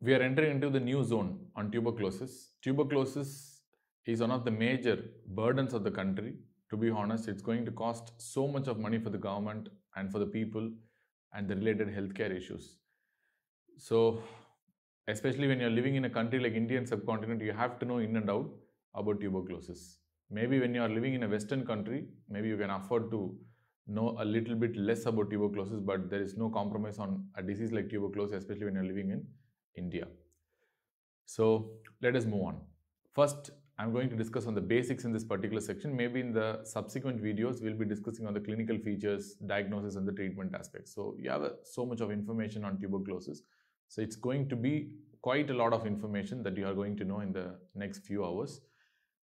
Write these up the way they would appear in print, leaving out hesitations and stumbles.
We are entering into the new zone on tuberculosis. Tuberculosis is one of the major burdens of the country. To be honest, it's going to cost so much of money for the government and for the people and the related healthcare issues. So, especially when you're living in a country like Indian subcontinent, you have to know in and out about tuberculosis. Maybe when you are living in a Western country, maybe you can afford to know a little bit less about tuberculosis, but there is no compromise on a disease like tuberculosis, especially when you're living in India. So let us move on. First, I'm going to discuss on the basics in this particular section. Maybe in the subsequent videos, we'll be discussing on the clinical features, diagnosis, and the treatment aspects. So you have so much of information on tuberculosis. So it's going to be quite a lot of information that you are going to know in the next few hours.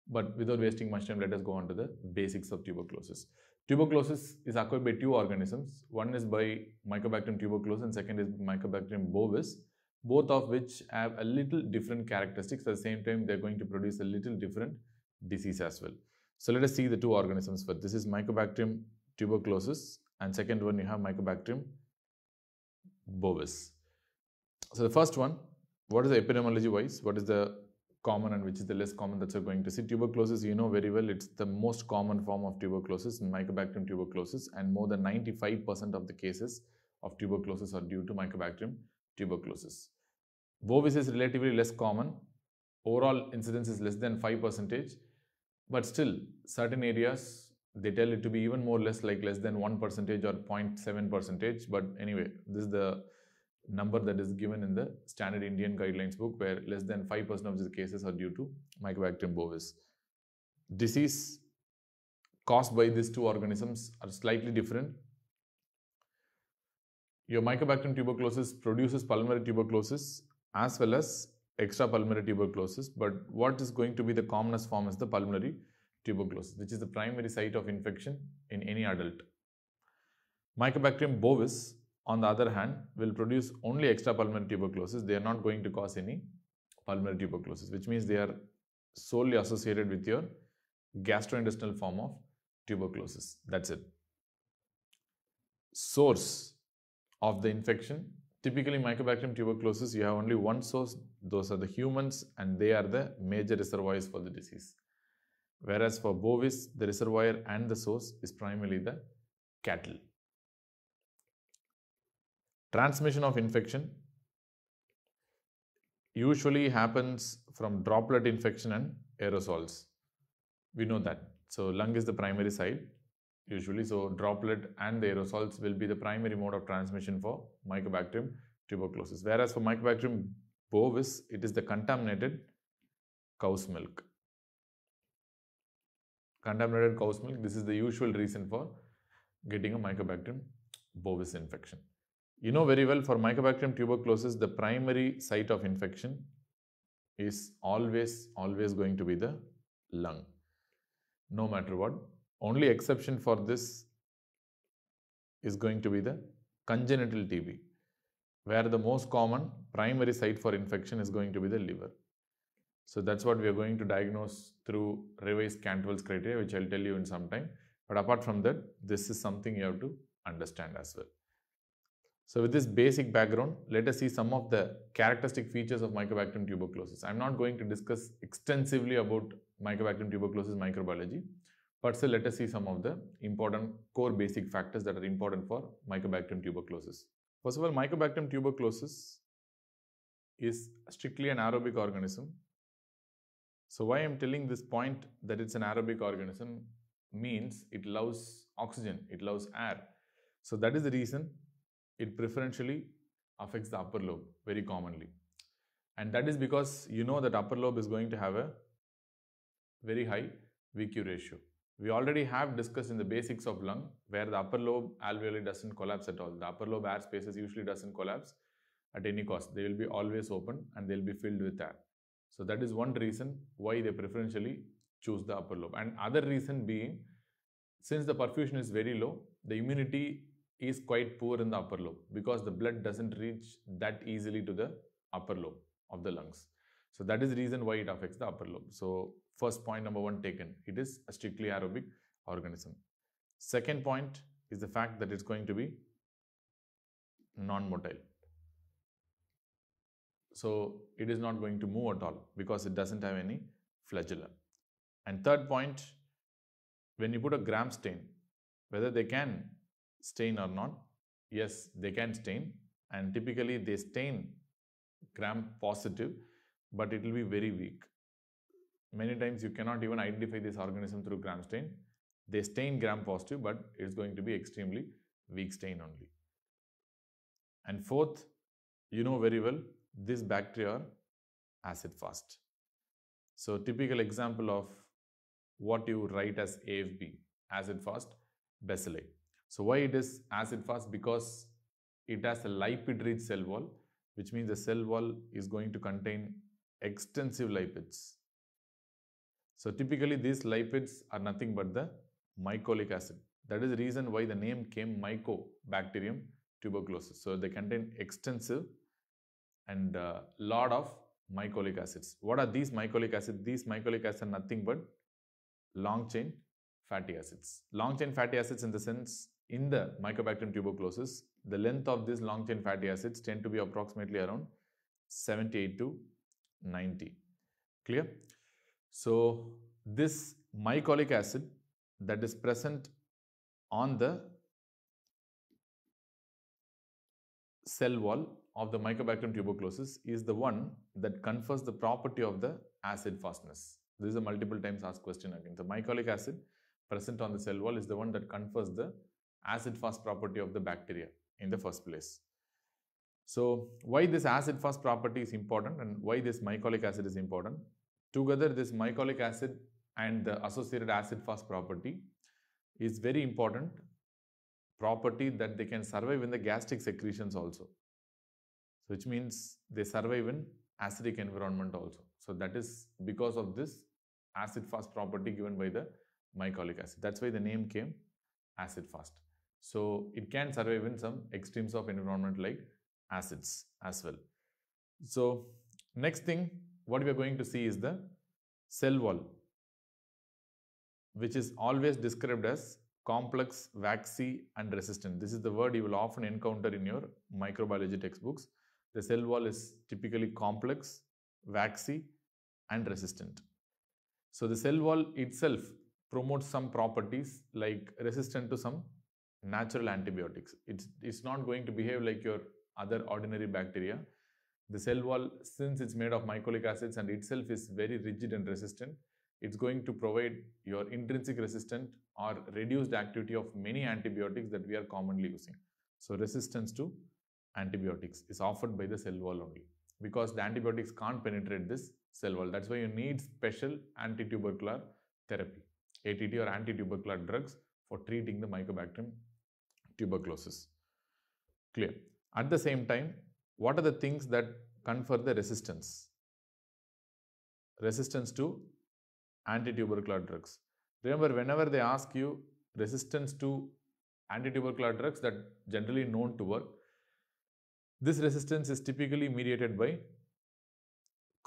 But without wasting much time, let us go on to the basics of tuberculosis. Tuberculosis is acquired by two organisms. One is by Mycobacterium tuberculosis and second is Mycobacterium bovis, both of which have a little different characteristics. At the same time, they're going to produce a little different disease as well. So let us see the two organisms first. This is Mycobacterium tuberculosis and second one you have Mycobacterium bovis. So the first one, what is the epidemiology wise? What is the common and which is the less common that you're going to see? Tuberculosis, you know very well, it's the most common form of tuberculosis, Mycobacterium tuberculosis, and more than 95% of the cases of tuberculosis are due to Mycobacterium tuberculosis. Bovis is relatively less common. Overall incidence is less than 5%, but still certain areas they tell it to be even more less, like less than 1% or 0.7%. But anyway, this is the number that is given in the standard Indian guidelines book, where less than 5% of the cases are due to Mycobacterium bovis. Disease caused by these two organisms are slightly different. Your Mycobacterium tuberculosis produces pulmonary tuberculosis as well as extrapulmonary tuberculosis, but what is going to be the commonest form is the pulmonary tuberculosis, which is the primary site of infection in any adult. Mycobacterium bovis, on the other hand, will produce only extrapulmonary tuberculosis. They are not going to cause any pulmonary tuberculosis, which means they are solely associated with your gastrointestinal form of tuberculosis. That's it. Source of the infection. Typically, Mycobacterium tuberculosis, you have only one source. Those are the humans, and they are the major reservoirs for the disease. Whereas for bovis, the reservoir and the source is primarily the cattle. Transmission of infection usually happens from droplet infection and aerosols. We know that. So lung is the primary site usually. So droplet and the aerosols will be the primary mode of transmission for Mycobacterium tuberculosis. Whereas for Mycobacterium bovis, it is the contaminated cow's milk. Contaminated cow's milk, this is the usual reason for getting a Mycobacterium bovis infection. You know very well, for Mycobacterium tuberculosis, the primary site of infection is always going to be the lung, no matter what. Only exception for this is going to be the congenital TB, where the most common primary site for infection is going to be the liver. So that's what we are going to diagnose through revised Cantwell's criteria, which I'll tell you in some time. But apart from that, this is something you have to understand as well. So with this basic background, let us see some of the characteristic features of Mycobacterium tuberculosis. I'm not going to discuss extensively about Mycobacterium tuberculosis microbiology, but still let us see some of the important core basic factors that are important for Mycobacterium tuberculosis. First of all, Mycobacterium tuberculosis is strictly an aerobic organism. So why I'm telling this point that it's an aerobic organism means it loves oxygen, it loves air. So that is the reason it preferentially affects the upper lobe very commonly. And that is because you know that upper lobe is going to have a very high VQ ratio. We already have discussed in the basics of lung where the upper lobe alveoli doesn't collapse at all. The upper lobe air spaces usually doesn't collapse at any cost. They will be always open and they'll be filled with air. So that is one reason why they preferentially choose the upper lobe. And other reason being, since the perfusion is very low, the immunity is quite poor in the upper lobe because the blood doesn't reach that easily to the upper lobe of the lungs. So that is the reason why it affects the upper lobe. So first point number one taken, it is a strictly aerobic organism. Second point is the fact that it's going to be non-motile. So it is not going to move at all because it doesn't have any flagella. And third point, when you put a gram stain, whether they can stain or not, yes, they can stain, and typically they stain gram positive, but it will be very weak. Many times you cannot even identify this organism through gram stain. They stain gram positive, but it's going to be extremely weak stain only. And fourth, you know very well, this bacteria are acid fast. So typical example of what you write as AFB, acid fast bacilli. So why it is acid fast? Because it has a lipid rich cell wall, which means the cell wall is going to contain extensive lipids. So typically these lipids are nothing but the mycolic acid. That is the reason why the name came Mycobacterium tuberculosis. So they contain extensive and lot of mycolic acids. What are these mycolic acids? These mycolic acids are nothing but long chain fatty acids. Long chain fatty acids in the sense, in the Mycobacterium tuberculosis, the length of these long chain fatty acids tend to be approximately around 78 to 90. Clear? So this mycolic acid that is present on the cell wall of the Mycobacterium tuberculosis is the one that confers the property of the acid fastness. This is a multiple times asked question again. The mycolic acid present on the cell wall is the one that confers the acid fast property of the bacteria in the first place. So why this acid fast property is important and why this mycolic acid is important? Together, this mycolic acid and the associated acid fast property is very important property that they can survive in the gastric secretions also. So which means they survive in acidic environment also. So that is because of this acid fast property given by the mycolic acid. That's why the name came acid fast. So it can survive in some extremes of environment like acids as well. So next thing what we are going to see is the cell wall, which is always described as complex, waxy and resistant. This is the word you will often encounter in your microbiology textbooks. The cell wall is typically complex, waxy and resistant. So the cell wall itself promotes some properties like resistant to some natural antibiotics. It's not going to behave like your other ordinary bacteria. The cell wall, since it's made of mycolic acids and itself is very rigid and resistant, it's going to provide your intrinsic resistant or reduced activity of many antibiotics that we are commonly using. So resistance to antibiotics is offered by the cell wall only because the antibiotics can't penetrate this cell wall. That's why you need special antitubercular therapy, ATT or antitubercular drugs for treating the Mycobacterium tuberculosis. Clear? At the same time, what are the things that confer the resistance? Resistance to antitubercular drugs. Remember, whenever they ask you resistance to antitubercular drugs that generally known to work, this resistance is typically mediated by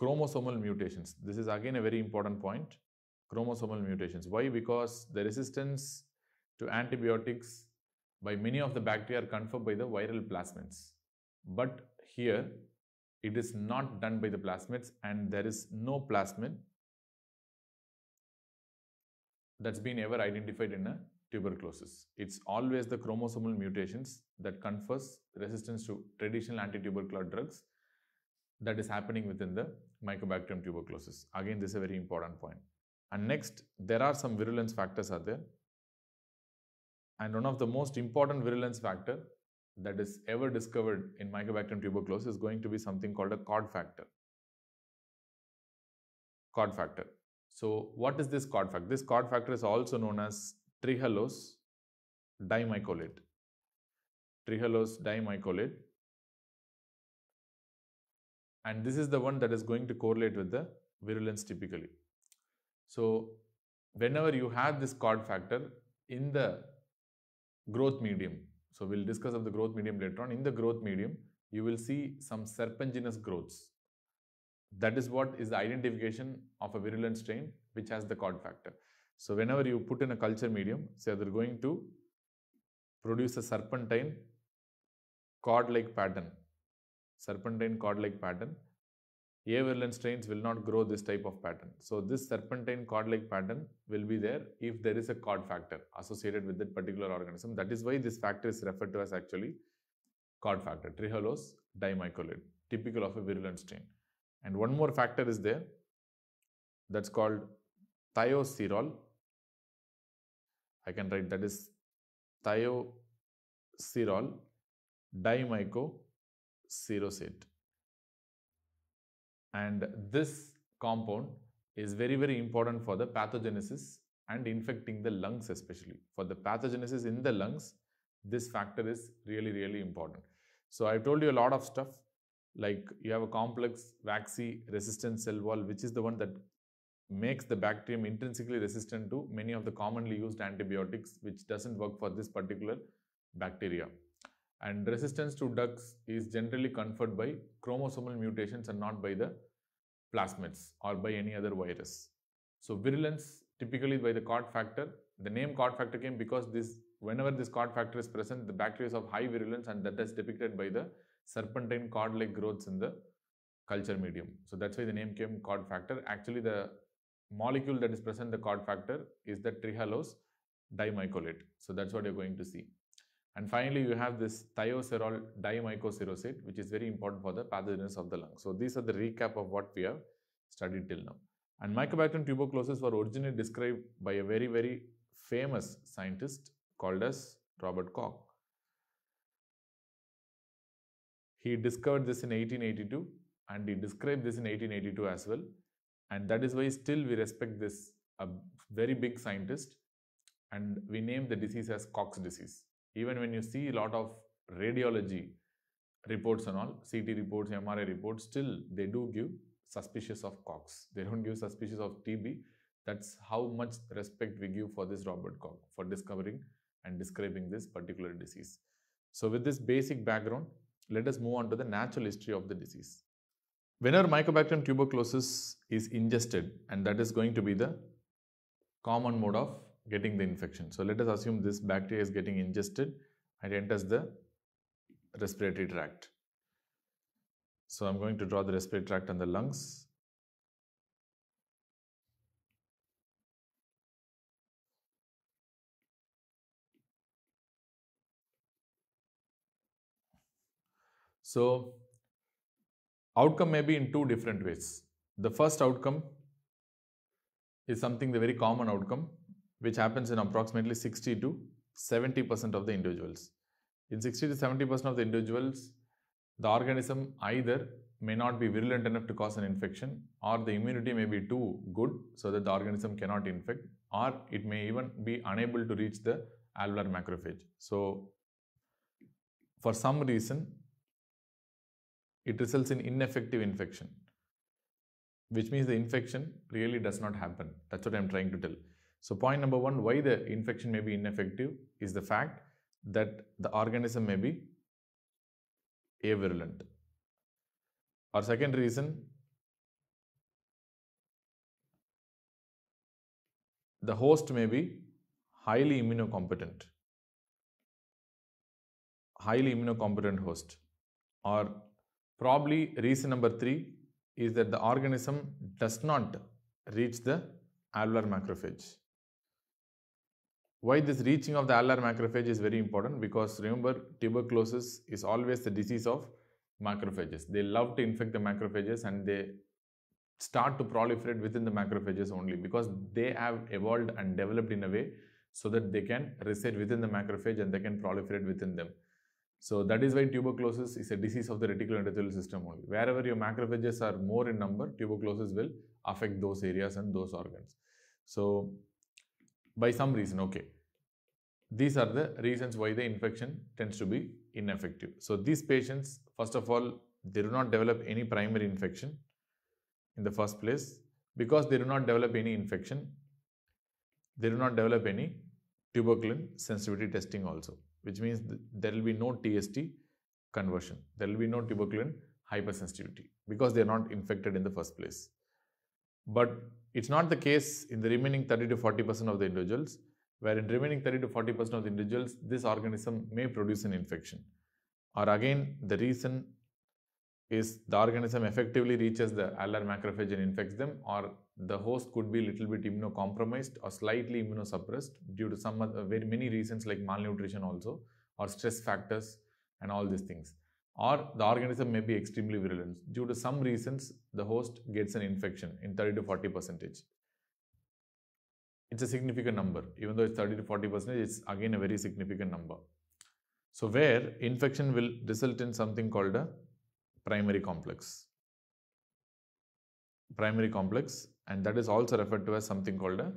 chromosomal mutations. This is again a very important point. Chromosomal mutations. Why? Because the resistance to antibiotics by many of the bacteria are conferred by the viral plasmids. But here it is not done by the plasmids and there is no plasmid that's been ever identified in a tuberculosis. It's always the chromosomal mutations that confers resistance to traditional antitubercular drugs that is happening within the Mycobacterium tuberculosis. Again, this is a very important point. And next, there are some virulence factors are there. And one of the most important virulence factor that is ever discovered in Mycobacterium tuberculosis is going to be something called a Cod factor. Cod factor. So what is this Cod factor? This Cod factor is also known as trehalose dimycolate. Trehalose dimycolate. And this is the one that is going to correlate with the virulence typically. So whenever you have this Cod factor in the growth medium, so we'll discuss of the growth medium later on. In the growth medium, you will see some serpentinous growths. That is what is the identification of a virulent strain which has the Cod factor. So whenever you put in a culture medium, say they're going to produce a serpentine cord-like pattern. Serpentine cord-like pattern. A virulent strains will not grow this type of pattern. So this serpentine cord-like pattern will be there if there is a cord factor associated with that particular organism. That is why this factor is referred to as actually cord factor, trehalose dimycolate, typical of a virulent strain. And one more factor is there, that's called thiocerol. I can write that is thiocerol dimycocerosate. And this compound is very, very important for the pathogenesis and infecting the lungs especially. For the pathogenesis in the lungs, this factor is really, really important. So I've told you a lot of stuff, like you have a complex waxy resistant cell wall, which is the one that makes the bacterium intrinsically resistant to many of the commonly used antibiotics, which doesn't work for this particular bacteria. And resistance to drugs is generally conferred by chromosomal mutations and not by the plasmids or by any other virus. So virulence typically by the cord factor. The name cord factor came because whenever this cord factor is present, the bacteria is of high virulence, and that is depicted by the serpentine cord-like growths in the culture medium. So that's why the name came cord factor. Actually, the molecule that is present in the cord factor is the trehalose dimycolate. So that's what you're going to see. And finally, you have this thiocerol dimycocerosate, which is very important for the pathogenesis of the lung. So these are the recap of what we have studied till now. And Mycobacterium tuberculosis were originally described by a very, very famous scientist called as Robert Koch. He discovered this in 1882 and he described this in 1882 as well. And that is why still we respect this a very big scientist, and we name the disease as Koch's disease. Even when you see a lot of radiology reports and all, CT reports, MRI reports, still they do give suspicious of Koch's. They don't give suspicious of TB. That's how much respect we give for this Robert Koch for discovering and describing this particular disease. So with this basic background, let us move on to the natural history of the disease. Whenever Mycobacterium tuberculosis is ingested, and that is going to be the common mode of getting the infection. So let us assume this bacteria is getting ingested and enters the respiratory tract. So I'm going to draw the respiratory tract and the lungs. So outcome may be in two different ways. The first outcome is something, the very common outcome, which happens in approximately 60 to 70% of the individuals. In 60 to 70% of the individuals, the organism either may not be virulent enough to cause an infection, or the immunity may be too good so that the organism cannot infect, or it may even be unable to reach the alveolar macrophage. So for some reason, it results in ineffective infection, which means the infection really does not happen. That's what I'm trying to tell. So point number one, why the infection may be ineffective is the fact that the organism may be avirulent. Or second reason, the host may be highly immunocompetent. Highly immunocompetent host. Or probably reason number three is that the organism does not reach the alveolar macrophage. Why this reaching of the alveolar macrophage is very important? Because remember, tuberculosis is always the disease of macrophages. They love to infect the macrophages and they start to proliferate within the macrophages only because they have evolved and developed in a way so that they can reside within the macrophage and they can proliferate within them. So that is why tuberculosis is a disease of the reticuloendothelial system only. Wherever your macrophages are more in number, tuberculosis will affect those areas and those organs. So by some reason, okay. These are the reasons why the infection tends to be ineffective. So these patients, first of all, they do not develop any primary infection in the first place. Because they do not develop any infection, they do not develop any tuberculin sensitivity testing also, which means there will be no TST conversion. There will be no tuberculin hypersensitivity because they are not infected in the first place. But it's not the case in the remaining 30 to 40% of the individuals, where in remaining 30 to 40% of the individuals, this organism may produce an infection. Or again, the reason is the organism effectively reaches the alar macrophage and infects them, or the host could be little bit immunocompromised or slightly immunosuppressed due to some very many reasons like malnutrition also, or stress factors and all these things. Or the organism may be extremely virulent. Due to some reasons, the host gets an infection in 30 to 40%. It's a significant number. Even though it's 30 to 40%, it's again a very significant number. So where infection will result in something called a primary complex. Primary complex, and that is also referred to as something called a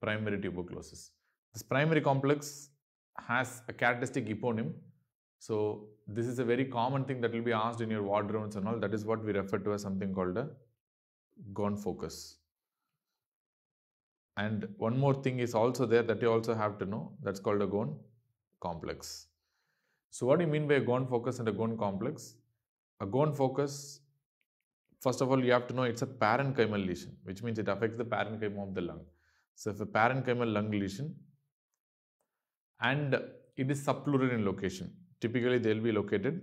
primary tuberculosis. This primary complex has a characteristic eponym. So this is a very common thing that will be asked in your ward rounds and all. That is what we refer to as something called a Gonfocus. And one more thing is also there that you also have to know. That's called a Ghon complex. So what do you mean by a Gonfocus and a Ghon complex? A Gonfocus, first of all, you have to know it's a parenchymal lesion, which means it affects the parenchyma of the lung. So if a parenchymal lung lesion and it is subpleural in location, typically they will be located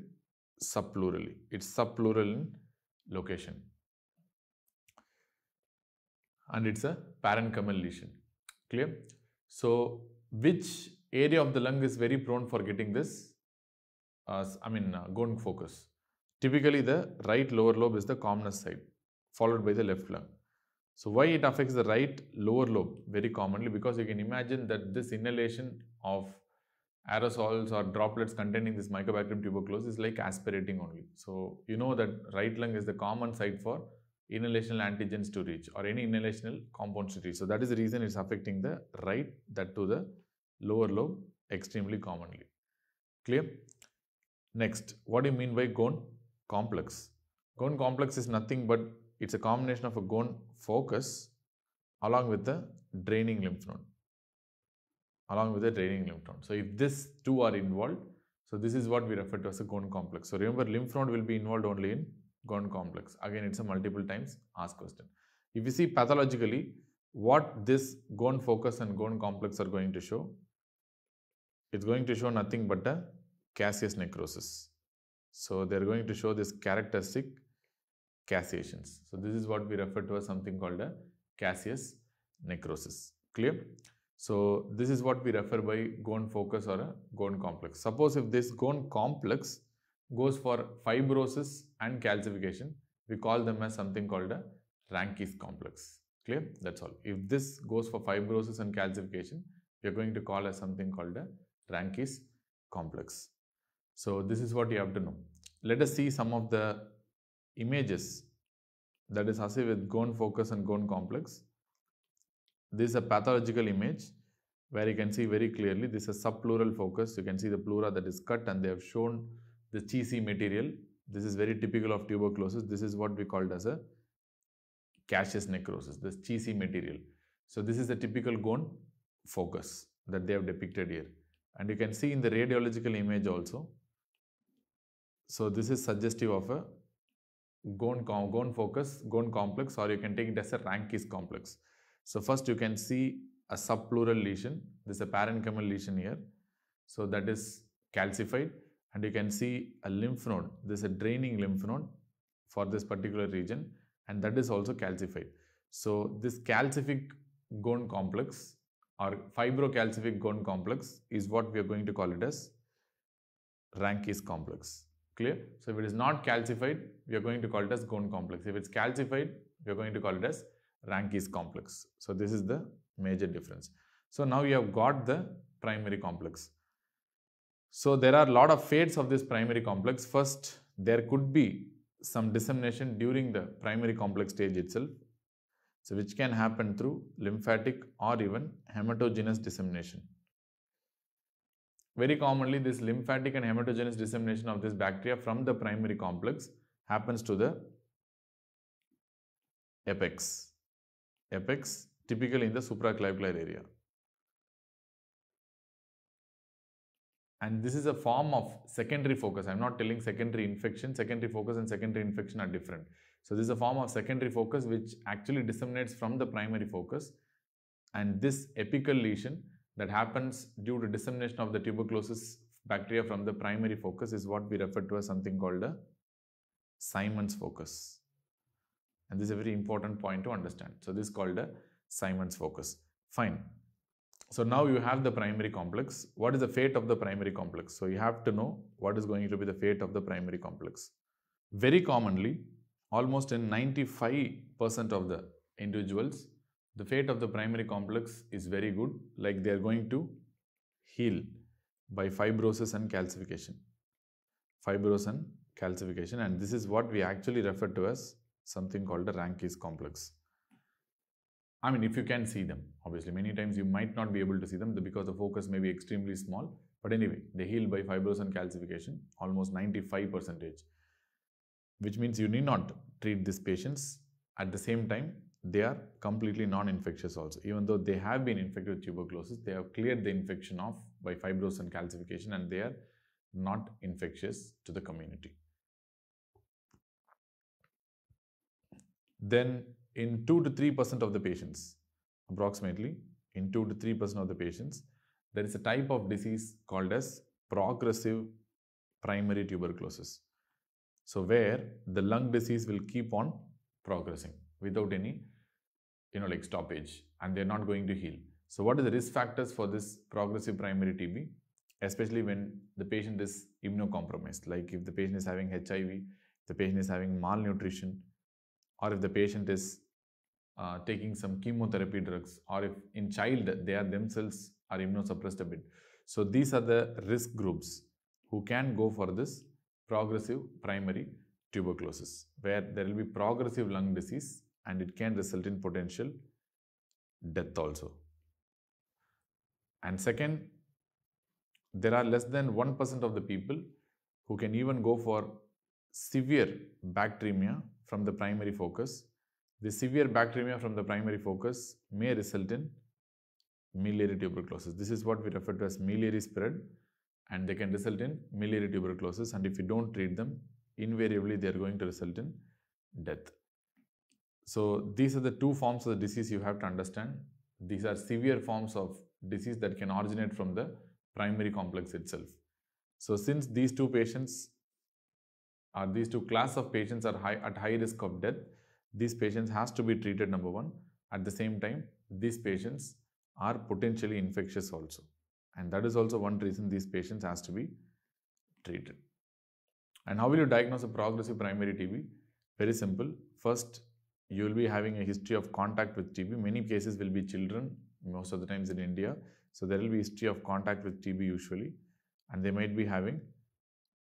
subpleurally. It's subpleural in location. And it's a parenchymal lesion. Clear? So which area of the lung is very prone for getting this? Gonfocus. Typically the right lower lobe is the commonest side, followed by the left lung. So why it affects the right lower lobe very commonly? Because you can imagine that this inhalation of aerosols or droplets containing this Mycobacterium tuberculosis is like aspirating only. So you know that right lung is the common site for inhalational antigens to reach or any inhalational compounds to reach. So that is the reason it's affecting the right, that to the lower lobe extremely commonly. Clear? Next, what do you mean by Ghon complex? Ghon complex is nothing but it's a combination of a Gonfocus along with the draining lymph node. So if these two are involved, so this is what we refer to as a Ghon complex. So remember, lymph node will be involved only in Ghon complex. Again, it's a multiple times asked question. If you see pathologically, what this Gonfocus and Ghon complex are going to show, it's going to show nothing but a caseous necrosis. So they are going to show this characteristic caseations. So this is what we refer to as something called a caseous necrosis. Clear? So this is what we refer by Gonfocus or a Ghon complex. Suppose if this Ghon complex goes for fibrosis and calcification, we call them as something called a Ranke's complex. Clear? That's all. If this goes for fibrosis and calcification, we are going to call as something called a Ranke's complex. So this is what you have to know. Let us see some of the images that is associated with Gonfocus and Ghon complex. This is a pathological image where you can see very clearly this is a subpleural focus. You can see the pleura that is cut and they have shown the cheesy material. This is very typical of tuberculosis. This is what we called as a caseous necrosis, this cheesy material. So this is a typical Gonfocus that they have depicted here. And you can see in the radiological image also. So this is suggestive of a Gonfocus, Ghon complex, or you can take it as a Ranke's complex. So first you can see a subpleural lesion. This is a parenchymal lesion here. So that is calcified, and you can see a lymph node. This is a draining lymph node for this particular region, and that is also calcified. So this calcific Ghon complex or fibrocalcific Ghon complex is what we are going to call it as Ranke's complex. Clear? So if it is not calcified, we are going to call it as Ghon complex. If it's calcified, we are going to call it as Ranke's complex. So this is the major difference. So now you have got the primary complex. So there are a lot of fates of this primary complex. First, there could be some dissemination during the primary complex stage itself. So which can happen through lymphatic or even hematogenous dissemination. Very commonly, this lymphatic and hematogenous dissemination of this bacteria from the primary complex happens to the apex. Apex typically in the supraclavicular area. And this is a form of secondary focus. I am not telling secondary infection. Secondary focus and secondary infection are different. So this is a form of secondary focus which actually disseminates from the primary focus. And this apical lesion that happens due to dissemination of the tuberculosis bacteria from the primary focus is what we refer to as something called a Simon's focus. And this is a very important point to understand. So this is called a Simon's focus. Fine. So now you have the primary complex. What is the fate of the primary complex? So you have to know what is going to be the fate of the primary complex. Very commonly, almost in 95% of the individuals, the fate of the primary complex is very good, like they are going to heal by fibrosis and calcification. Fibrosis and calcification, and this is what we actually refer to as something called the Ranke's complex. I mean, if you can see them, obviously, many times you might not be able to see them because the focus may be extremely small. But anyway, they heal by fibrosis and calcification, almost 95%, which means you need not treat these patients. At the same time, they are completely non-infectious also. Even though they have been infected with tuberculosis, they have cleared the infection off by fibrosis and calcification, and they are not infectious to the community. Then in 2 to 3% of the patients, approximately in 2 to 3% of the patients, there is a type of disease called as progressive primary tuberculosis. So where the lung disease will keep on progressing without any, like stoppage, and they're not going to heal. So what are the risk factors for this progressive primary TB? Especially when the patient is immunocompromised, like if the patient is having HIV, if the patient is having malnutrition, or if the patient is taking some chemotherapy drugs, or if in child they are themselves are immunosuppressed a bit. So these are the risk groups who can go for this progressive primary tuberculosis, where there will be progressive lung disease and it can result in potential death also. And second, there are less than 1% of the people who can even go for severe bacteremia from the primary focus. The severe bacteremia from the primary focus may result in miliary tuberculosis. This is what we refer to as miliary spread, and they can result in miliary tuberculosis, and if you don't treat them, invariably they are going to result in death. So these are the two forms of the disease you have to understand. These are severe forms of disease that can originate from the primary complex itself. So since these two class of patients are at high risk of death, these patients has to be treated, number one. At the same time, these patients are potentially infectious also. And that is also one reason these patients has to be treated. And how will you diagnose a progressive primary TB? Very simple. First, you will be having a history of contact with TB. Many cases will be children, most of the times in India. So there will be history of contact with TB usually, and they might be having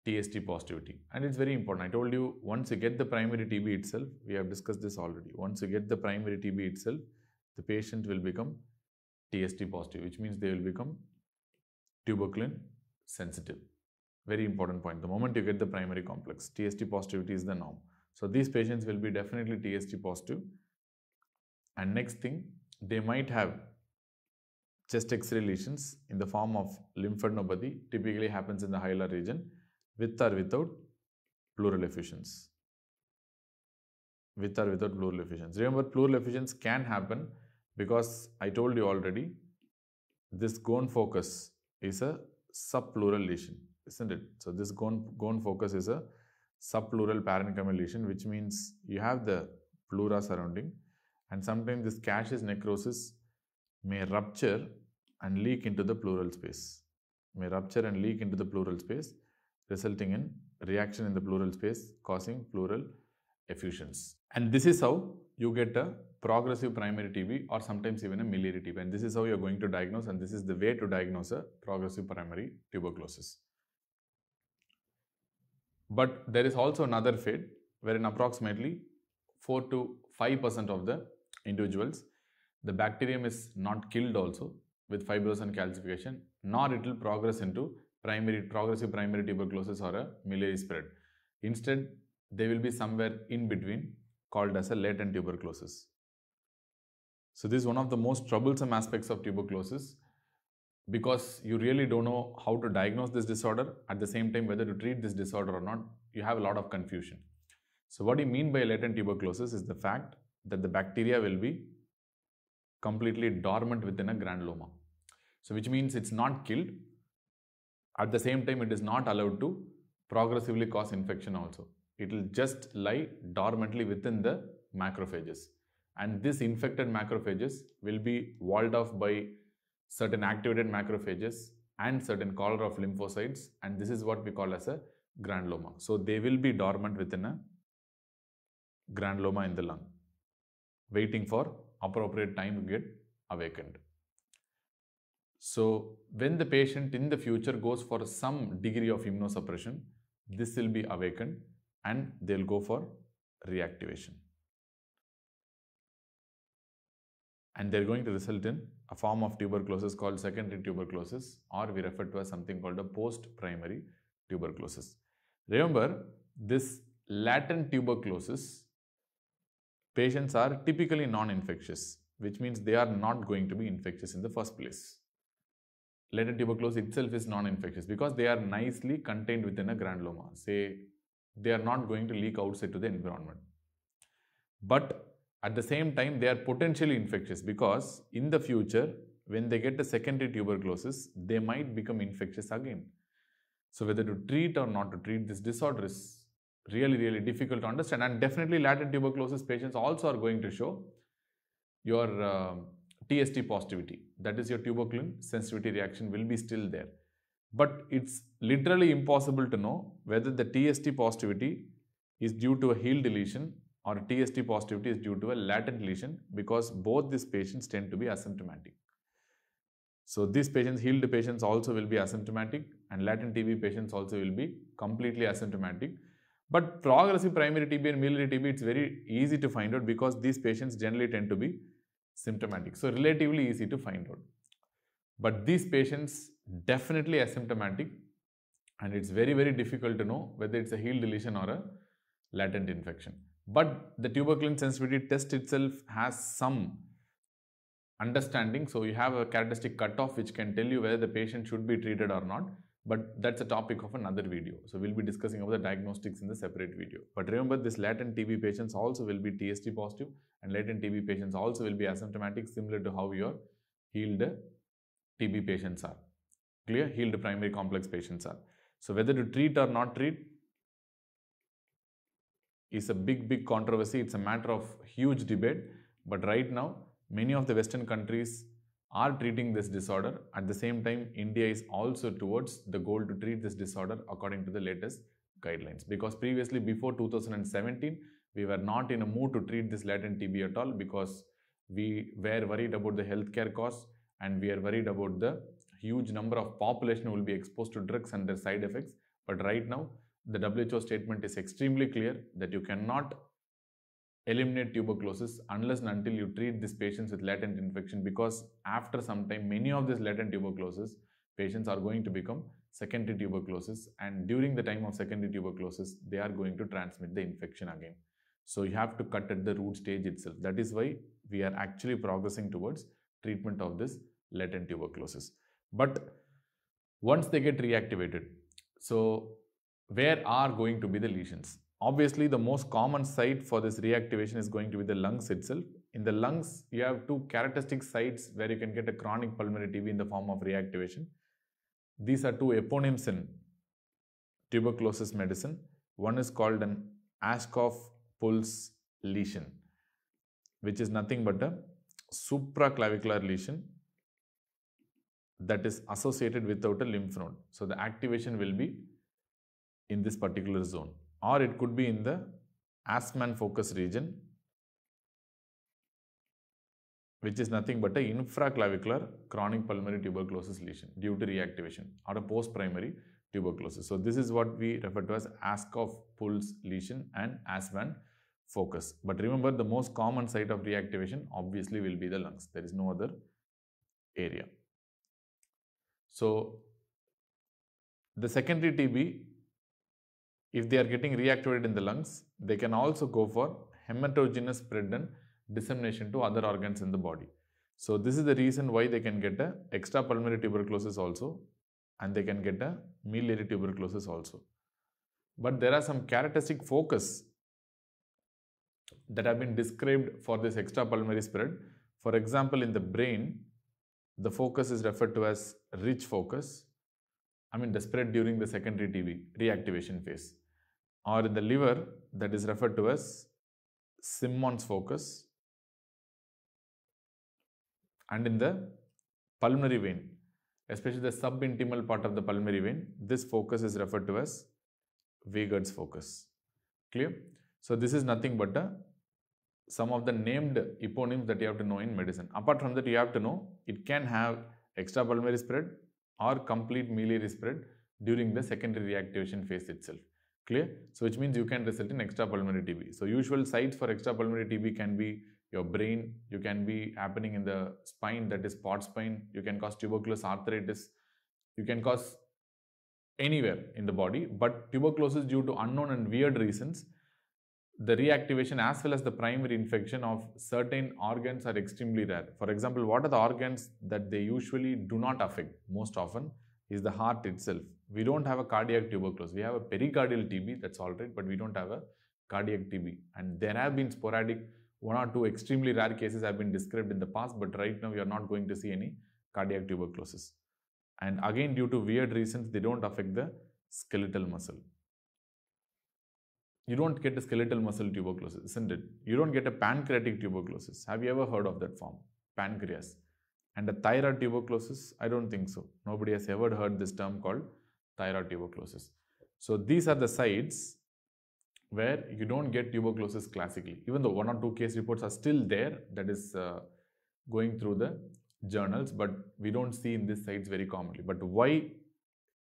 TST positivity. And it's very important. I told you, once you get the primary TB itself, we have discussed this already. Once you get the primary TB itself, the patient will become TST positive, which means they will become tuberculin sensitive. Very important point. The moment you get the primary complex, TST positivity is the norm. So these patients will be definitely TST positive. And next thing, they might have chest X-ray lesions in the form of lymphadenopathy, typically happens in the hilar region, with or without pleural effusions. With or without pleural effusions. Remember, pleural effusions can happen because I told you already, this gone focus is a subpleural lesion, isn't it? So this gone focus is a subpleural parenchymal lesion, which means you have the pleura surrounding, and sometimes this caseous necrosis may rupture and leak into the pleural space. Resulting in reaction in the pleural space, causing pleural effusions. And this is how you get a progressive primary TB, or sometimes even a miliary TB. And this is how you are going to diagnose, and this is the way to diagnose a progressive primary tuberculosis. But there is also another fate, wherein approximately 4 to 5% of the individuals, the bacterium is not killed also with fibrosis and calcification, nor it will progress into progressive primary tuberculosis or a miliary spread. Instead, they will be somewhere in between, called as a latent tuberculosis. So this is one of the most troublesome aspects of tuberculosis, because you really don't know how to diagnose this disorder, at the same time whether to treat this disorder or not. You have a lot of confusion. So what do you mean by latent tuberculosis is the fact that the bacteria will be completely dormant within a granuloma. So which means it's not killed. At the same time, it is not allowed to progressively cause infection also. It will just lie dormantly within the macrophages. And this infected macrophages will be walled off by certain activated macrophages and certain collar of lymphocytes, and this is what we call as a granuloma. So they will be dormant within a granuloma in the lung, waiting for appropriate time to get awakened. So when the patient in the future goes for some degree of immunosuppression, this will be awakened and they'll go for reactivation. And they're going to result in a form of tuberculosis called secondary tuberculosis, or we refer to as something called a post-primary tuberculosis. Remember, this latent tuberculosis patients are typically non-infectious, which means they are not going to be infectious in the first place. Latent tuberculosis itself is non-infectious because they are nicely contained within a granuloma. Say, they are not going to leak outside to the environment. But at the same time, they are potentially infectious because in the future, when they get a secondary tuberculosis, they might become infectious again. So whether to treat or not to treat this disorder is really difficult to understand. And definitely latent tuberculosis patients also are going to show your TST positivity. That is, your tuberculin sensitivity reaction will be still there. But it's literally impossible to know whether the TST positivity is due to a healed lesion or TST positivity is due to a latent lesion, because both these patients tend to be asymptomatic. So these patients, healed patients also will be asymptomatic, and latent TB patients also will be completely asymptomatic. But progressive primary TB and miliary TB, it's very easy to find out because these patients generally tend to be symptomatic. So relatively easy to find out. But these patients definitely asymptomatic, and it's very difficult to know whether it's a healed lesion or a latent infection. But the tuberculin sensitivity test itself has some understanding. So you have a characteristic cutoff which can tell you whether the patient should be treated or not. But that's a topic of another video. So we'll be discussing about the diagnostics in the separate video. But remember, this latent TB patients also will be TST positive, and latent TB patients also will be asymptomatic, similar to how your healed TB patients are. Clear? Healed primary complex patients are. So whether to treat or not treat is a big controversy. It's a matter of huge debate. But right now, many of the Western countries are treating this disorder. At the same time, India is also towards the goal to treat this disorder according to the latest guidelines. Because previously, before 2017, we were not in a mood to treat this latent TB at all, because we were worried about the healthcare costs, and we are worried about the huge number of population who will be exposed to drugs and their side effects. But right now, the WHO statement is extremely clear that you cannot eliminate tuberculosis unless and until you treat these patients with latent infection, because after some time, many of these latent tuberculosis patients are going to become secondary tuberculosis, and during the time of secondary tuberculosis, they are going to transmit the infection again. So you have to cut at the root stage itself. That is why we are actually progressing towards treatment of this latent tuberculosis. But once they get reactivated, so where are going to be the lesions? Obviously, the most common site for this reactivation is going to be the lungs itself. In the lungs, you have two characteristic sites where you can get a chronic pulmonary TB in the form of reactivation. These are two eponyms in tuberculosis medicine. One is called an Aschhoff pulse lesion, which is nothing but a supraclavicular lesion that is associated without a lymph node. So the activation will be in this particular zone, or it could be in the Assman focus region, which is nothing but a infraclavicular chronic pulmonary tuberculosis lesion due to reactivation, or a post-primary tuberculosis. So this is what we refer to as Aschhoff pulse lesion and Assman focus. But remember, the most common site of reactivation obviously will be the lungs. There is no other area. So the secondary TB, if they are getting reactivated in the lungs, they can also go for hematogenous spread and dissemination to other organs in the body. So this is the reason why they can get a extrapulmonary tuberculosis also, and they can get a miliary tuberculosis also. But there are some characteristic focus that have been described for this extrapulmonary spread. For example, in the brain, the focus is referred to as rich focus. The spread during the secondary TB reactivation phase. or in the liver, that is referred to as Simmons focus, and in the pulmonary vein, especially the subintimal part of the pulmonary vein, this focus is referred to as Weigand's focus. Clear? So this is nothing but some of the named eponyms that you have to know in medicine. Apart from that, you have to know it can have extrapulmonary spread or complete miliary spread during the secondary reactivation phase itself. Clear? So which means you can result in extrapulmonary TB. So usual sites for extrapulmonary TB can be your brain, you can be happening in the spine, that is port spine, you can cause tuberculosis arthritis, you can cause anywhere in the body, but tuberculosis, due to unknown and weird reasons, the reactivation as well as the primary infection of certain organs are extremely rare. For example, what are the organs that they usually do not affect most often is the heart itself. We don't have a cardiac tuberculosis. We have a pericardial TB, that's all right, but we don't have a cardiac TB. And there have been sporadic, 1 or 2 extremely rare cases have been described in the past, but right now we are not going to see any cardiac tuberculosis. And again, due to weird reasons, they don't affect the skeletal muscle. You don't get a skeletal muscle tuberculosis, isn't it? You don't get a pancreatic tuberculosis. Have you ever heard of that form? Pancreas. And a thyroid tuberculosis? I don't think so. Nobody has ever heard this term called thyroid tuberculosis. So these are the sites where you don't get tuberculosis classically. Even though 1 or 2 case reports are still there, that is going through the journals, but we don't see in these sites very commonly. But why?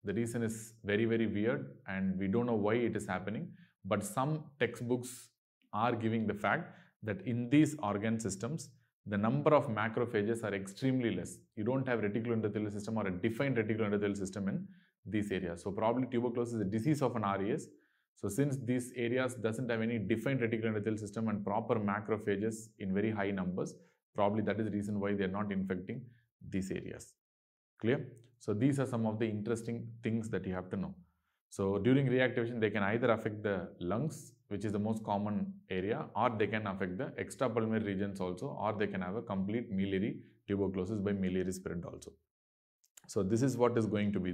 The reason is very, very weird, and we don't know why it is happening. But some textbooks are giving the fact that in these organ systems, the number of macrophages are extremely less. You don't have reticuloendothelial system or a defined reticuloendothelial system in these areas. So probably tuberculosis is a disease of an RES. So since these areas doesn't have any defined reticuloendothelial system and proper macrophages in very high numbers, probably that is the reason why they are not infecting these areas. Clear? So these are some of the interesting things that you have to know. So during reactivation, they can either affect the lungs, which is the most common area, or they can affect the extrapulmonary regions also, or they can have a complete miliary tuberculosis by miliary spread also. So this is what is going to be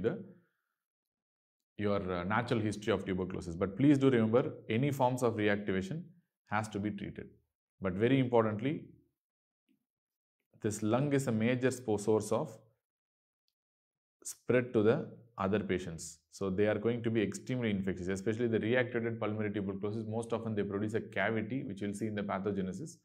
your natural history of tuberculosis. But please do remember, any forms of reactivation has to be treated. But very importantly, this lung is a major source of spread to the other patients. So they are going to be extremely infectious, especially the reactivated pulmonary tuberculosis. Most often they produce a cavity, which you'll see in the pathogenesis,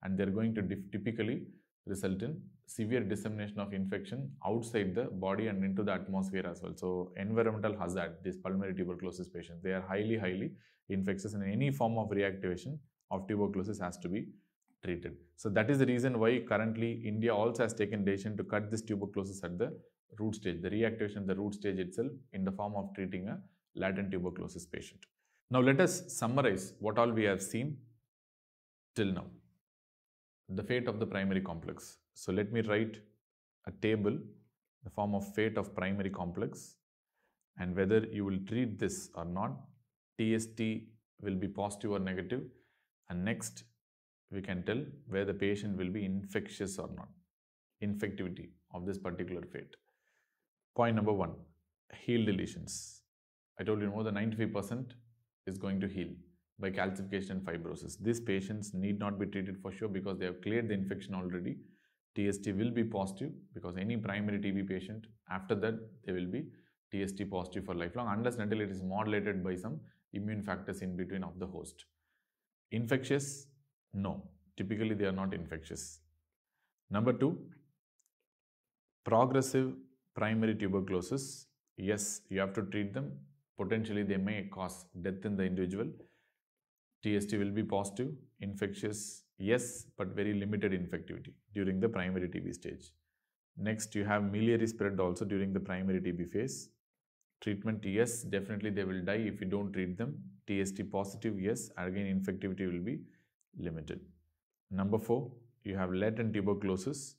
and they're going to typically result in severe dissemination of infection outside the body and into the atmosphere as well. So environmental hazard, these pulmonary tuberculosis patients, they are highly, highly infectious, and any form of reactivation of tuberculosis has to be treated. So that is the reason why currently India also has taken decision to cut this tuberculosis at the root stage, the reactivation at the root stage itself, in the form of treating a latent tuberculosis patient. Now let us summarize what all we have seen till now. The fate of the primary complex. So let me write a table, the form of fate of primary complex, and whether you will treat this or not. TST will be positive or negative, and next we can tell where the patient will be infectious or not, infectivity of this particular fate. Point number 1, heal lesions. I told you more than 95% is going to heal by calcification and fibrosis. These patients need not be treated for sure because they have cleared the infection already. TST will be positive because any primary TB patient, after that, they will be TST positive for lifelong, unless and until it is modulated by some immune factors in between of the host. Infectious? No. Typically, they are not infectious. Number 2, progressive primary tuberculosis. Yes, you have to treat them. Potentially, they may cause death in the individual. TST will be positive. Infectious? Yes, but very limited infectivity during the primary TB stage. Next, you have miliary spread also during the primary TB phase. Treatment? Yes, definitely they will die if you don't treat them. TST positive? Yes, again infectivity will be limited. Number 4, you have latent tuberculosis.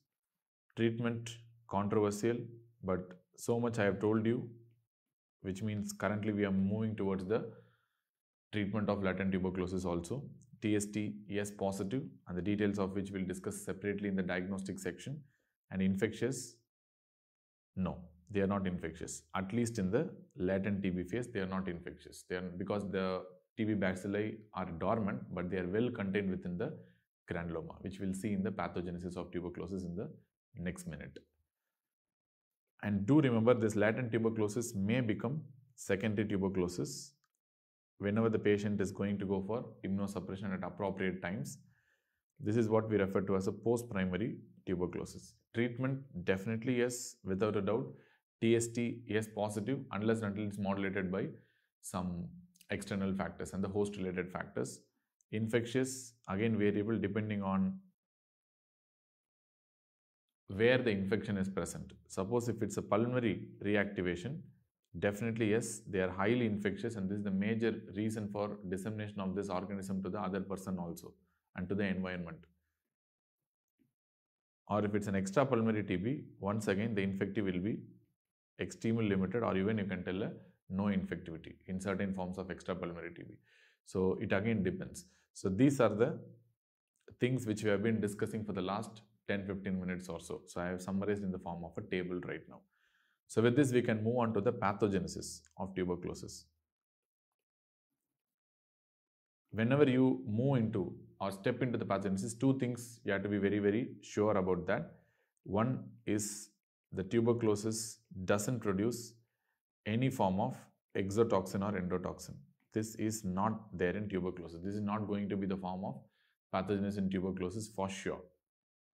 Treatment? Controversial, but so much I have told you, which means currently we are moving towards the treatment of latent tuberculosis also. TST, yes, positive, and the details of which we'll discuss separately in the diagnostic section. And infectious? No, they are not infectious. At least in the latent TB phase, they are not infectious. They are, because the TB bacilli are dormant, but they are well contained within the granuloma, which we'll see in the pathogenesis of tuberculosis in the next minute. And do remember, this latent tuberculosis may become secondary tuberculosis whenever the patient is going to go for immunosuppression at appropriate times. This is what we refer to as a post-primary tuberculosis. Treatment, definitely yes, without a doubt. TST, yes, positive, unless and until it's modulated by some external factors and the host-related factors. Infectious, again variable depending on where the infection is present. Suppose if it's a pulmonary reactivation, definitely yes, they are highly infectious, and this is the major reason for dissemination of this organism to the other person also and to the environment. Or if it's an extrapulmonary TB, once again the infectivity will be extremely limited, or even you can tell a no infectivity in certain forms of extrapulmonary TB. So it again depends. So these are the things which we have been discussing for the last 10-15 minutes or so. So I have summarized in the form of a table right now. So with this we can move on to the pathogenesis of tuberculosis. Whenever you move into or step into the pathogenesis, two things you have to be very, very sure about that. One is the tuberculosis doesn't produce any form of exotoxin or endotoxin. This is not there in tuberculosis. This is not going to be the form of pathogenesis in tuberculosis for sure.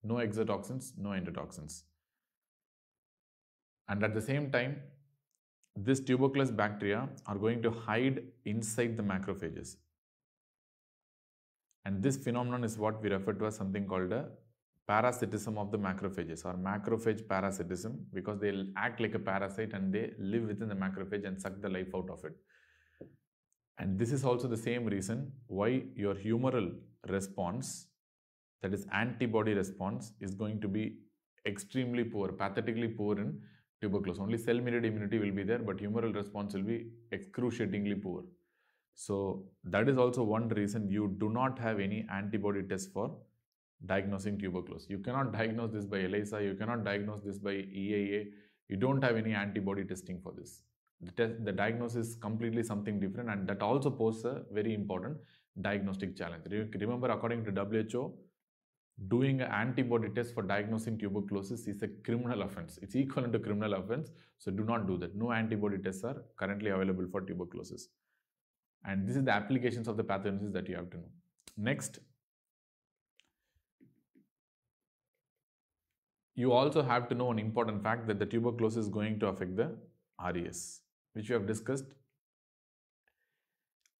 No exotoxins, no endotoxins. And at the same time, this tuberculous bacteria are going to hide inside the macrophages. And this phenomenon is what we refer to as something called a parasitism of the macrophages, or macrophage parasitism, because they'll act like a parasite and they live within the macrophage and suck the life out of it. And this is also the same reason why your humoral response, that is antibody response, is going to be extremely poor, pathetically poor in tuberculosis. Only cell-mediated immunity will be there, but humoral response will be excruciatingly poor. So that is also one reason you do not have any antibody test for diagnosing tuberculosis. You cannot diagnose this by ELISA, you cannot diagnose this by EIA, you don't have any antibody testing for this. The diagnosis is completely something different, and that also poses a very important diagnostic challenge. Remember, according to WHO, doing an antibody test for diagnosing tuberculosis is a criminal offense. It's equivalent to criminal offense, so do not do that. No antibody tests are currently available for tuberculosis. And this is the applications of the pathogenesis that you have to know. Next, you also have to know an important fact that the tuberculosis is going to affect the RES, which we have discussed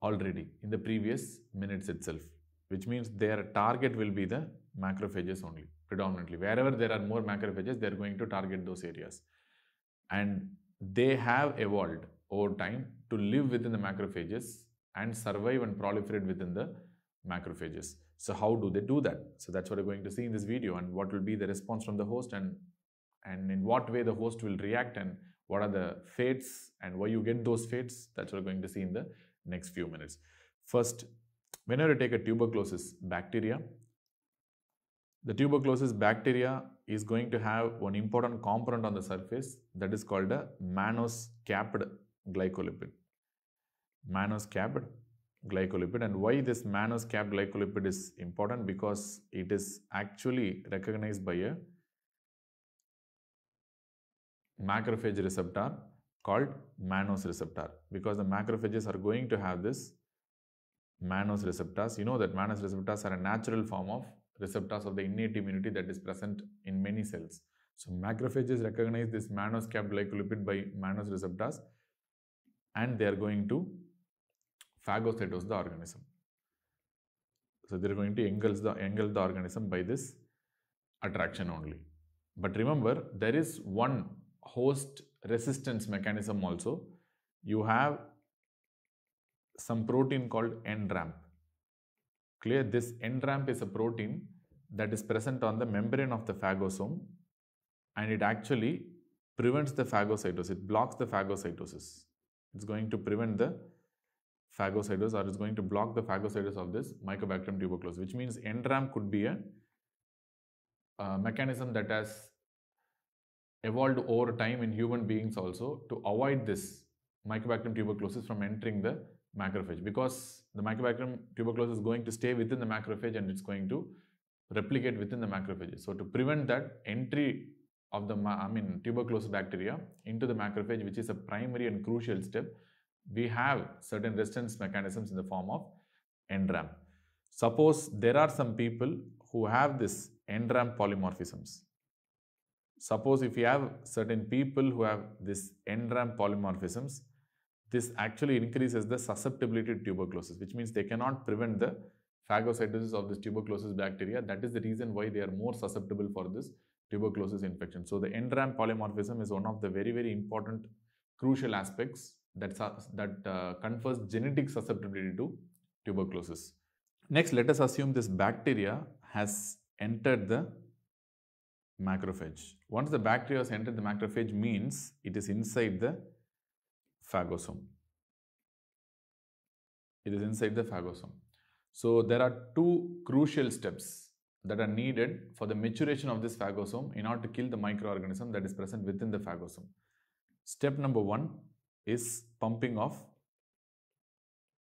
already in the previous minutes itself, which means their target will be the macrophages only, predominantly. Wherever there are more macrophages, they are going to target those areas. And they have evolved over time to live within the macrophages and survive and proliferate within the macrophages. So how do they do that? So that's what we're going to see in this video, and what will be the response from the host, and in what way the host will react, and what are the fates and why you get those fates. That's what we're going to see in the next few minutes. First, whenever you take a tuberculosis bacteria, the tuberculosis bacteria is going to have one important component on the surface that is called a mannose capped glycolipid. Mannose capped glycolipid. And why this mannose capped glycolipid is important? Because it is actually recognized by a macrophage receptor called mannose receptor, because the macrophages are going to have this mannose receptors. You know that mannose receptors are a natural form of receptors of the innate immunity that is present in many cells. So macrophages recognize this mannose capped glycolipid by mannose receptors, and they are going to phagocytose the organism. So they are going to engulf the organism by this attraction only. But remember, there is one host resistance mechanism also. You have some protein called NRAMP. Clear? This NRAMP is a protein that is present on the membrane of the phagosome, and it actually prevents the phagocytosis. It blocks the phagocytosis. It's going to prevent the phagocytosis, or it's going to block the phagocytosis of this Mycobacterium tuberculosis, which means NRAMP could be a mechanism that has evolved over time in human beings also to avoid this Mycobacterium tuberculosis from entering the macrophage, because the Mycobacterium tuberculosis is going to stay within the macrophage and it's going to replicate within the macrophages. So to prevent that entry of the tuberculosis bacteria into the macrophage, which is a primary and crucial step, we have certain resistance mechanisms in the form of NRAM. Suppose there are some people who have this NRAM polymorphisms. Suppose if you have certain people who have this NRAM polymorphisms, this actually increases the susceptibility to tuberculosis, which means they cannot prevent the phagocytosis of this tuberculosis bacteria. That is the reason why they are more susceptible for this tuberculosis infection. So the NRAM polymorphism is one of the very, very important crucial aspects that confers genetic susceptibility to tuberculosis. Next, let us assume this bacteria has entered the macrophage. Once the bacteria has entered the macrophage, means it is inside the phagosome. It is inside the phagosome. So there are two crucial steps that are needed for the maturation of this phagosome in order to kill the microorganism that is present within the phagosome. Step number 1 is pumping of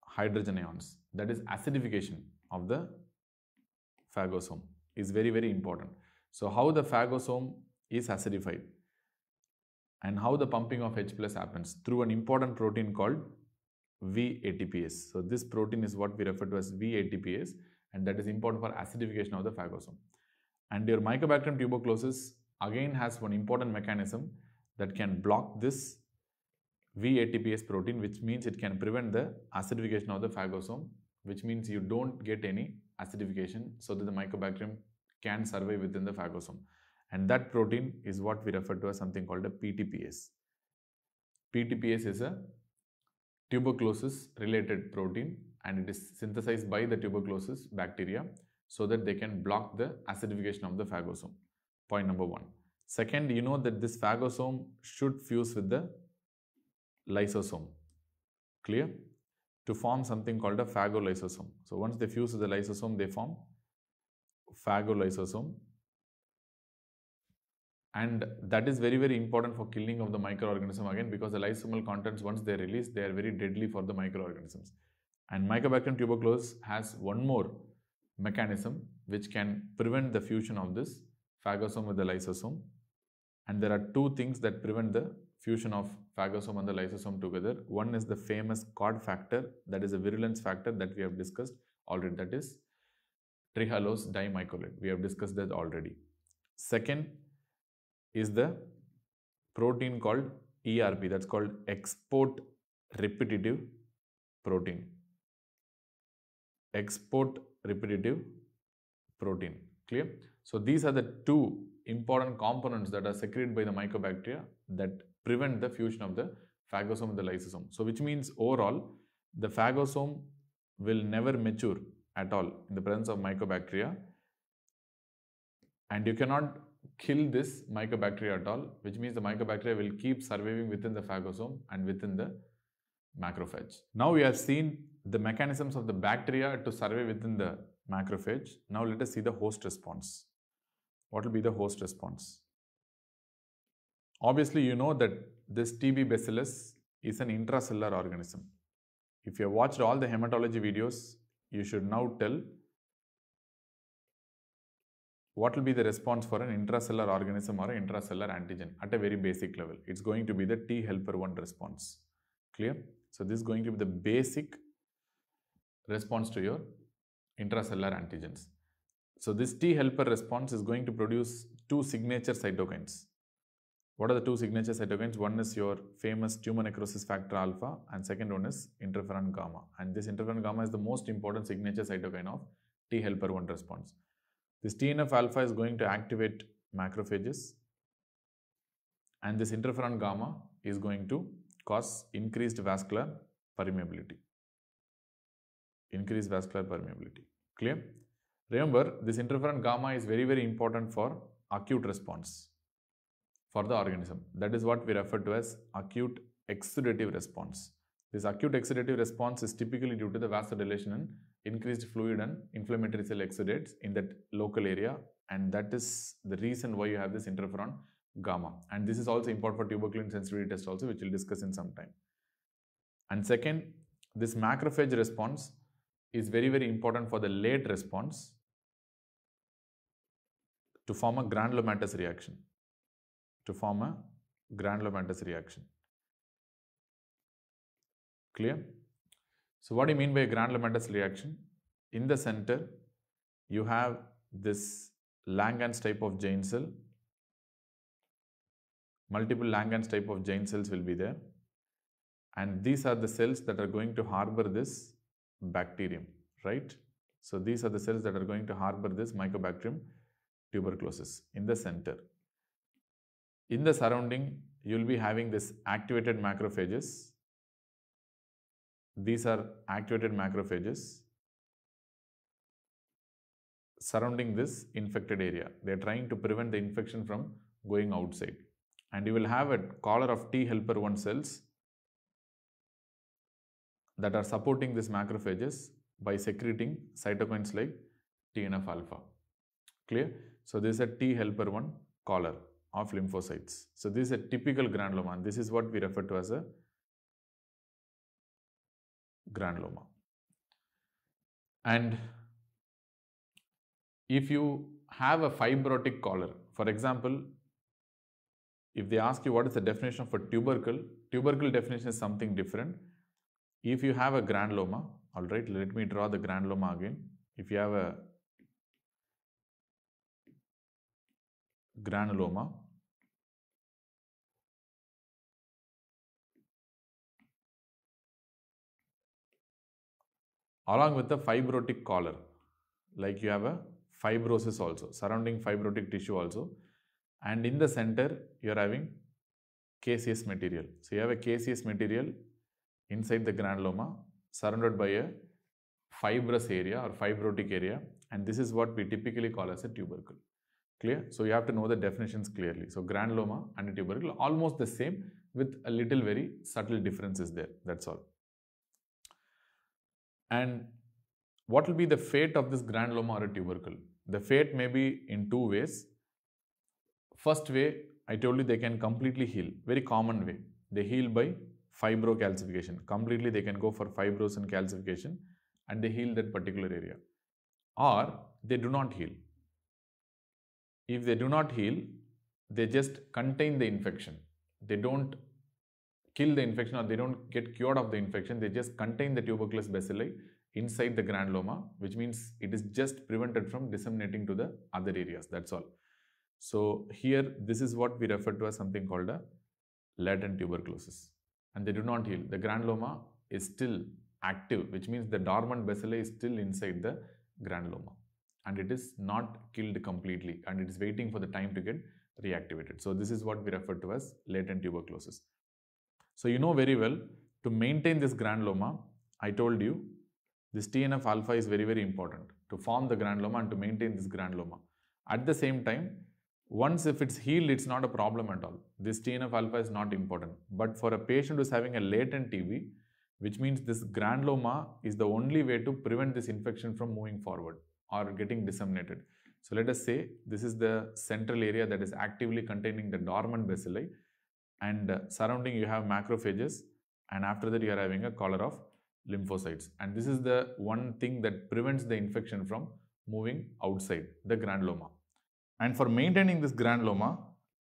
hydrogen ions, that is acidification of the phagosome is very, very important. So how the phagosome is acidified and how the pumping of H+ happens through an important protein called VATPase. So this protein is what we refer to as VATPase, and that is important for acidification of the phagosome. And your Mycobacterium tuberculosis again has one important mechanism that can block this VATPase protein, which means it can prevent the acidification of the phagosome, which means you don't get any acidification so that the Mycobacterium can survive within the phagosome. And that protein is what we refer to as something called a PTPase. PTPase is a tuberculosis related protein and it is synthesized by the tuberculosis bacteria so that they can block the acidification of the phagosome. Point number 1. Second, you know that this phagosome should fuse with the lysosome. Clear? To form something called a phagolysosome. So once they fuse with the lysosome, they form phagolysosome. And that is very, very important for killing of the microorganism again, because the lysosomal contents, once they are released, they are very deadly for the microorganisms. And Mycobacterium tuberculosis has one more mechanism which can prevent the fusion of this phagosome with the lysosome. And there are two things that prevent the fusion of phagosome and the lysosome together. One is the famous COD factor, that is a virulence factor that we have discussed already, that is trehalose dimycolate. We have discussed that already. Second is the protein called ERP, that's called export repetitive protein. Export repetitive protein. Clear? So these are the two important components that are secreted by the mycobacteria that prevent the fusion of the phagosome with the lysosome. So which means overall the phagosome will never mature at all in the presence of mycobacteria, and you cannot kill this mycobacteria at all, which means the mycobacteria will keep surviving within the phagosome and within the macrophage. Now we have seen the mechanisms of the bacteria to survive within the macrophage. Now let us see the host response. What will be the host response? Obviously, you know that this TB bacillus is an intracellular organism. If you have watched all the hematology videos, you should now tell what will be the response for an intracellular organism or an intracellular antigen at a very basic level. It's going to be the T helper 1 response. Clear? So this is going to be the basic response to your intracellular antigens. So this T helper response is going to produce two signature cytokines. What are the two signature cytokines? One is your famous tumor necrosis factor alpha and second one is interferon gamma. And this interferon gamma is the most important signature cytokine of T helper 1 response. This TNF alpha is going to activate macrophages and this interferon gamma is going to cause increased vascular permeability. Increased vascular permeability. Clear? Remember, this interferon gamma is very, very important for acute response for the organism. That is what we refer to as acute exudative response. This acute exudative response is typically due to the vasodilation and increased fluid and inflammatory cell exudates in that local area, and that is the reason why you have this interferon gamma. And this is also important for tuberculin sensitivity test also, which we'll discuss in some time. And second, this macrophage response is very, very important for the late response to form a granulomatous reaction. Clear? So what do you mean by a granulomatous reaction? In the center, you have this Langerhans type of giant cell. Multiple Langerhans type of giant cells will be there. And these are the cells that are going to harbor this bacterium, right? So these are the cells that are going to harbor this Mycobacterium tuberculosis in the center. In the surrounding, you will be having this activated macrophages. These are activated macrophages surrounding this infected area. They are trying to prevent the infection from going outside. And you will have a collar of T helper 1 cells that are supporting these macrophages by secreting cytokines like TNF alpha. Clear? So this is a T helper 1 collar of lymphocytes. So this is a typical granuloma, and this is what we refer to as a granuloma. And if you have a fibrotic collar, for example, if they ask you what is the definition of a tubercle definition is something different. If you have a granuloma, alright, let me draw the granuloma again. If you have a granuloma, along with the fibrotic collar, like you have a fibrosis also, surrounding fibrotic tissue also, and in the center you are having caseous material. So you have a caseous material inside the granuloma surrounded by a fibrous area or fibrotic area, and this is what we typically call as a tubercle. Clear? So you have to know the definitions clearly. So granuloma and a tubercle almost the same with a little very subtle differences there. That's all. And what will be the fate of this granuloma or a tubercle? The fate may be in two ways. First way, I told you they can completely heal. Very common way. They heal by fibrocalcification. Completely they can go for fibrosis and calcification and they heal that particular area. Or they do not heal. If they do not heal, they just contain the infection. They don't kill the infection or they don't get cured of the infection. They just contain the tuberculous bacilli inside the granuloma, which means it is just prevented from disseminating to the other areas. That's all. So here, this is what we refer to as something called a latent tuberculosis. And they do not heal. The granuloma is still active, which means the dormant bacilli is still inside the granuloma. And it is not killed completely and it is waiting for the time to get reactivated. So this is what we refer to as latent tuberculosis. So you know very well, to maintain this granuloma, I told you, this TNF alpha is very, very important to form the granuloma and to maintain this granuloma. At the same time, once if it's healed, it's not a problem at all. This TNF alpha is not important. But for a patient who's having a latent TB, which means this granuloma is the only way to prevent this infection from moving forward or getting disseminated. So let us say this is the central area that is actively containing the dormant bacilli, and surrounding you have macrophages, and after that you are having a collar of lymphocytes. And this is the one thing that prevents the infection from moving outside the granuloma. And for maintaining this granuloma,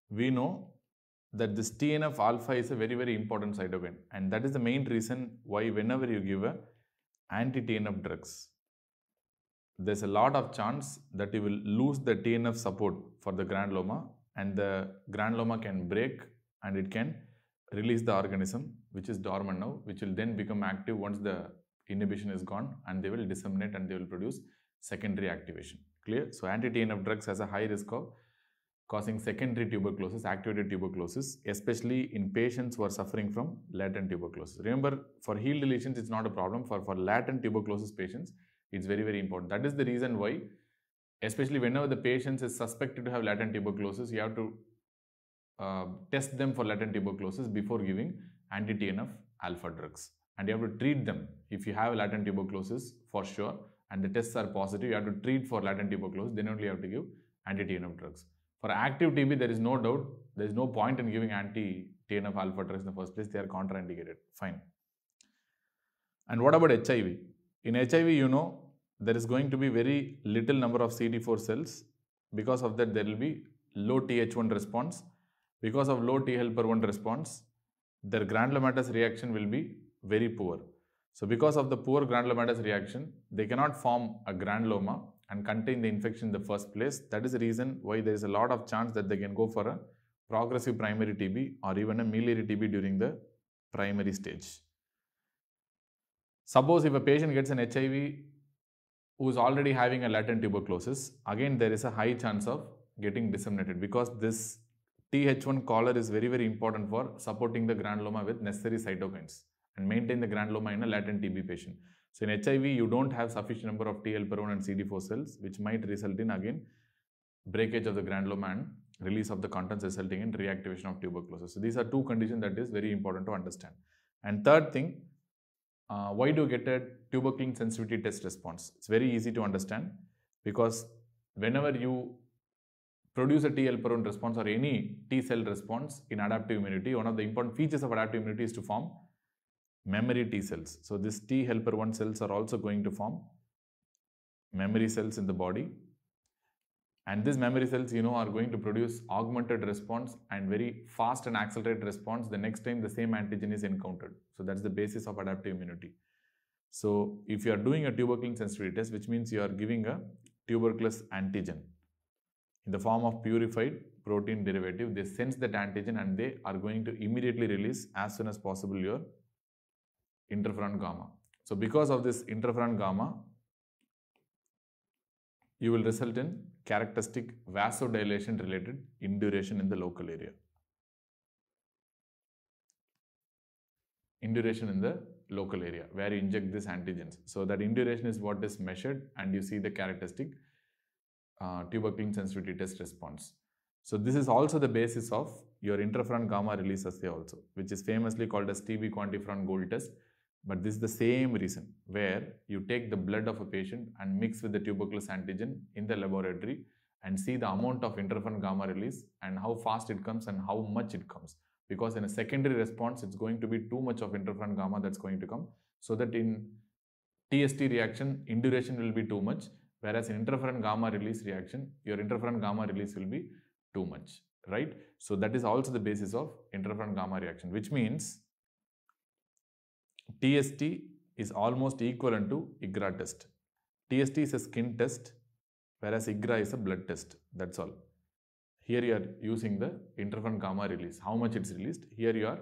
we know that this TNF alpha is a very, very important cytokine. And that is the main reason why whenever you give a anti-TNF drugs, there's a lot of chance that you will lose the TNF support for the granuloma, and the granuloma can break and it can release the organism which is dormant now, which will then become active once the inhibition is gone, and they will disseminate and they will produce secondary activation. Clear? So anti-TNF drugs has a high risk of causing secondary tuberculosis, activated tuberculosis, especially in patients who are suffering from latent tuberculosis. Remember, for healed lesions, it's not a problem. For latent tuberculosis patients, it's very, very important. That is the reason why, especially whenever the patient is suspected to have latent tuberculosis, you have to test them for latent tuberculosis before giving anti-TNF alpha drugs. And you have to treat them. If you have latent tuberculosis, for sure, and the tests are positive, you have to treat for latent tuberculosis, then only you have to give anti-TNF drugs. For active TB, there is no doubt, there is no point in giving anti-TNF alpha drugs in the first place. They are contraindicated. Fine. And what about HIV? In HIV, you know, there is going to be very little number of CD4 cells. Because of that, there will be low Th1 response. Because of low T helper 1 response, their granulomatous reaction will be very poor. So because of the poor granulomatous reaction, they cannot form a granuloma and contain the infection in the first place. That is the reason why there is a lot of chance that they can go for a progressive primary TB or even a miliary TB during the primary stage. Suppose if a patient gets an HIV who is already having a latent tuberculosis, again there is a high chance of getting disseminated because this Th1 collar is very, very important for supporting the granuloma with necessary cytokines and maintain the granuloma in a latent TB patient. So in HIV, you don't have sufficient number of T helper 1 and CD4 cells, which might result in again breakage of the granuloma and release of the contents resulting in reactivation of tuberculosis. So these are two conditions that is very important to understand. And third thing, why do you get a tuberculin sensitivity test response? It's very easy to understand because whenever you produce a T helper 1 response or any T cell response in adaptive immunity, one of the important features of adaptive immunity is to form memory T cells. So this T helper 1 cells are also going to form memory cells in the body. And these memory cells, you know, are going to produce augmented response and very fast and accelerated response the next time the same antigen is encountered. So that's the basis of adaptive immunity. So if you are doing a tuberculin sensitivity test, which means you are giving a tuberculous antigen in the form of purified protein derivative, they sense that antigen and they are going to immediately release as soon as possible your interferon gamma. So because of this interferon gamma, you will result in characteristic vasodilation related induration in the local area. Induration in the local area where you inject these antigens. So that induration is what is measured and you see the characteristic tuberculin sensitivity test response. So this is also the basis of your interferon gamma release assay also, which is famously called as TB quantiferon gold test. But this is the same reason where you take the blood of a patient and mix with the tuberculous antigen in the laboratory and see the amount of interferon gamma release and how fast it comes and how much it comes. Because in a secondary response, it's going to be too much of interferon gamma that's going to come. So that in TST reaction, induration will be too much. Whereas in interferon gamma release reaction, your interferon gamma release will be too much, right? So that is also the basis of interferon gamma reaction, which means TST is almost equivalent to IGRA test. TST is a skin test, whereas IGRA is a blood test. That's all. Here you are using the interferon gamma release, how much it's released. Here you are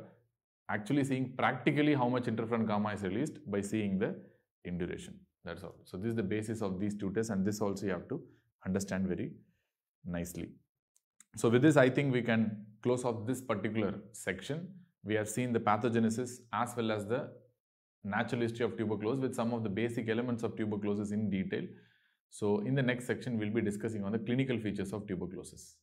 actually seeing practically how much interferon gamma is released by seeing the induration. That's all. So this is the basis of these two tests, and this also you have to understand very nicely. So with this, I think we can close off this particular section. We have seen the pathogenesis as well as the natural history of tuberculosis with some of the basic elements of tuberculosis in detail. So in the next section, we'll be discussing on the clinical features of tuberculosis.